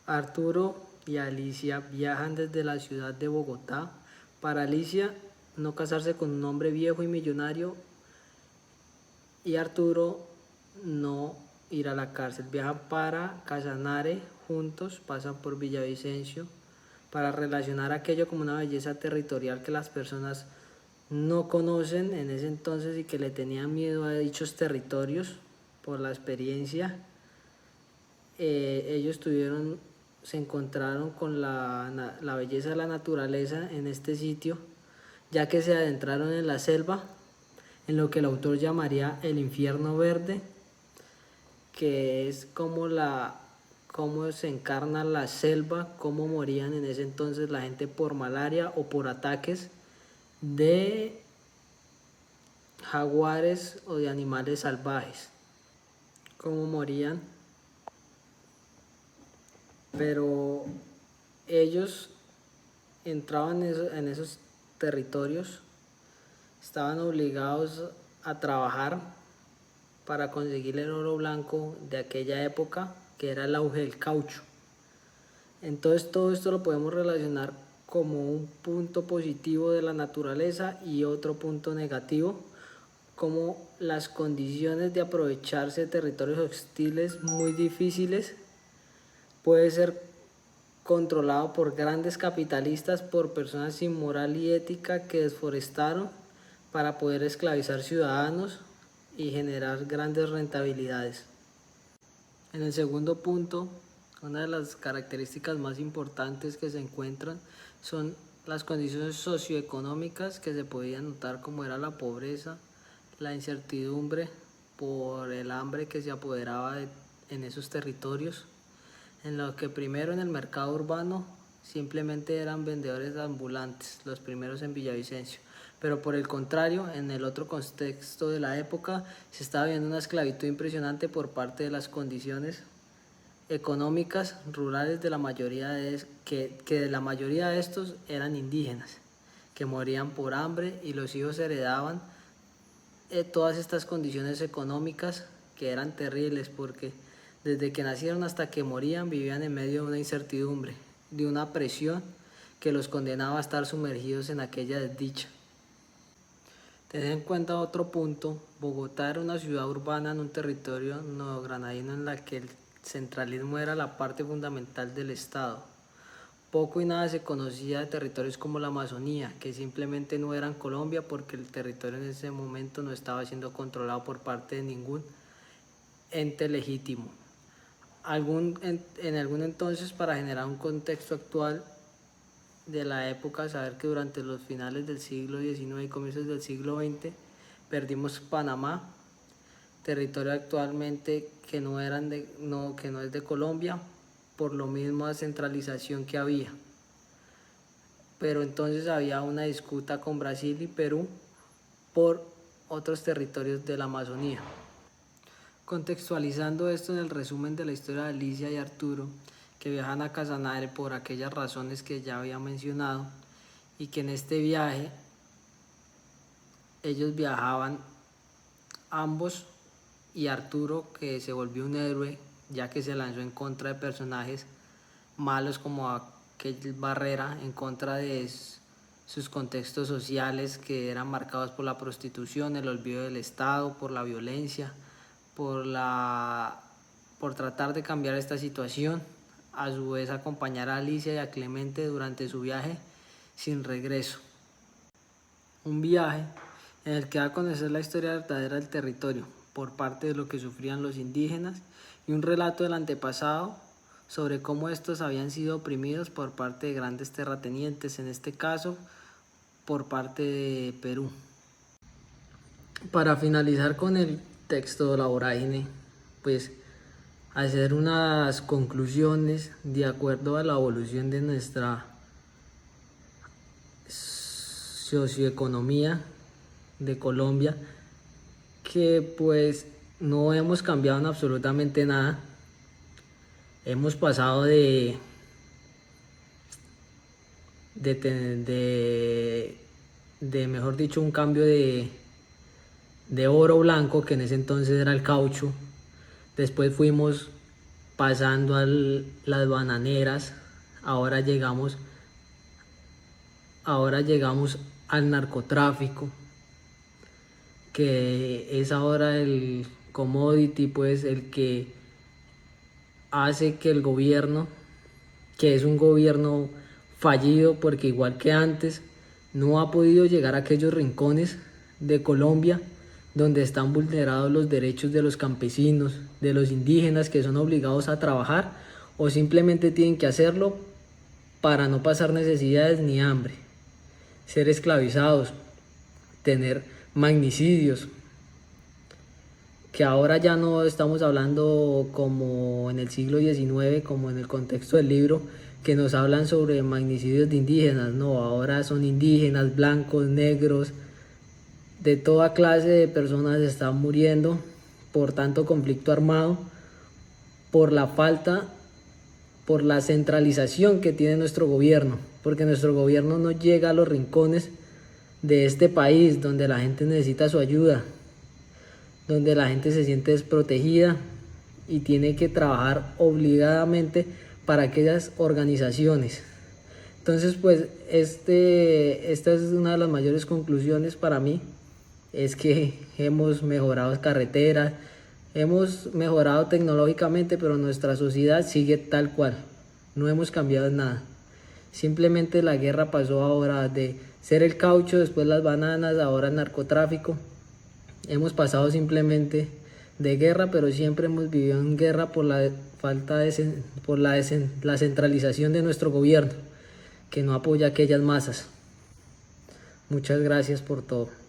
Arturo y Alicia viajan desde la ciudad de Bogotá. Para Alicia, no casarse con un hombre viejo y millonario, y Arturo no ir a la cárcel. Viajan para Casanare juntos, pasan por Villavicencio para relacionar aquello como una belleza territorial que las personas no conocen en ese entonces y que le tenían miedo a dichos territorios por la experiencia. Ellos se encontraron con la belleza de la naturaleza en este sitio, ya que se adentraron en la selva, en lo que el autor llamaría el infierno verde, que es cómo se encarna la selva, cómo morían en ese entonces la gente por malaria o por ataques de jaguares o de animales salvajes, cómo morían. Pero ellos entraban en esos territorios, estaban obligados a trabajar para conseguir el oro blanco de aquella época, que era el auge del caucho. Entonces todo esto lo podemos relacionar como un punto positivo de la naturaleza y otro punto negativo, como las condiciones de aprovecharse de territorios hostiles muy difíciles puede ser controlado por grandes capitalistas, por personas sin moral y ética que desforestaron para poder esclavizar ciudadanos y generar grandes rentabilidades. En el segundo punto, una de las características más importantes que se encuentran son las condiciones socioeconómicas que se podían notar, como era la pobreza, la incertidumbre por el hambre que se apoderaba en esos territorios, en lo que primero en el mercado urbano simplemente eran vendedores ambulantes, los primeros en Villavicencio, pero por el contrario, en el otro contexto de la época se estaba viendo una esclavitud impresionante por parte de las condiciones económicas rurales de la mayoría que la mayoría de estos eran indígenas, que morían por hambre, y los hijos heredaban todas estas condiciones económicas que eran terribles, porque desde que nacieron hasta que morían vivían en medio de una incertidumbre, de una presión que los condenaba a estar sumergidos en aquella desdicha. Tener en cuenta otro punto: Bogotá era una ciudad urbana en un territorio neogranadino en la que el centralismo era la parte fundamental del Estado. Poco y nada se conocía de territorios como la Amazonía, que simplemente no eran Colombia, porque el territorio en ese momento no estaba siendo controlado por parte de ningún ente legítimo. En algún entonces, para generar un contexto actual de la época, saber que durante los finales del siglo XIX y comienzos del siglo XX perdimos Panamá, territorio actualmente que no es de Colombia, por lo mismo la centralización que había. Pero entonces había una disputa con Brasil y Perú por otros territorios de la Amazonía. Contextualizando esto en el resumen de la historia de Alicia y Arturo, que viajan a Casanare por aquellas razones que ya había mencionado, y que en este viaje ellos viajaban ambos, y Arturo, que se volvió un héroe ya que se lanzó en contra de personajes malos como aquel Barrera, en contra de sus contextos sociales que eran marcados por la prostitución, el olvido del Estado, por la violencia, por tratar de cambiar esta situación. A su vez acompañar a Alicia y a Clemente durante su viaje sin regreso. Un viaje en el que va a conocer la historia verdadera del territorio por parte de lo que sufrían los indígenas, y un relato del antepasado sobre cómo estos habían sido oprimidos por parte de grandes terratenientes, en este caso por parte de Perú. Para finalizar con el texto de La Vorágine, pues hacer unas conclusiones de acuerdo a la evolución de nuestra socioeconomía de Colombia, que pues no hemos cambiado en absolutamente nada. Hemos pasado de mejor dicho, un cambio de oro blanco, que en ese entonces era el caucho. Después fuimos pasando a las bananeras, ahora llegamos al narcotráfico, que es ahora el commodity, pues el que hace que el gobierno, que es un gobierno fallido, porque igual que antes, no ha podido llegar a aquellos rincones de Colombia donde están vulnerados los derechos de los campesinos, de los indígenas que son obligados a trabajar o simplemente tienen que hacerlo para no pasar necesidades ni hambre, ser esclavizados, tener magnicidios, que ahora ya no estamos hablando como en el siglo XIX, como en el contexto del libro, que nos hablan sobre magnicidios de indígenas. No, ahora son indígenas, blancos, negros, de toda clase de personas están muriendo por tanto conflicto armado, por la falta, por la centralización que tiene nuestro gobierno, porque nuestro gobierno no llega a los rincones de este país donde la gente necesita su ayuda, donde la gente se siente desprotegida y tiene que trabajar obligadamente para aquellas organizaciones. Entonces, pues, esta es una de las mayores conclusiones para mí, es que hemos mejorado carreteras, hemos mejorado tecnológicamente, pero nuestra sociedad sigue tal cual, no hemos cambiado en nada. Simplemente la guerra pasó ahora de ser el caucho, después las bananas, ahora el narcotráfico. Hemos pasado simplemente de guerra, pero siempre hemos vivido en guerra por la falta de la centralización de nuestro gobierno, que no apoya a aquellas masas. Muchas gracias por todo.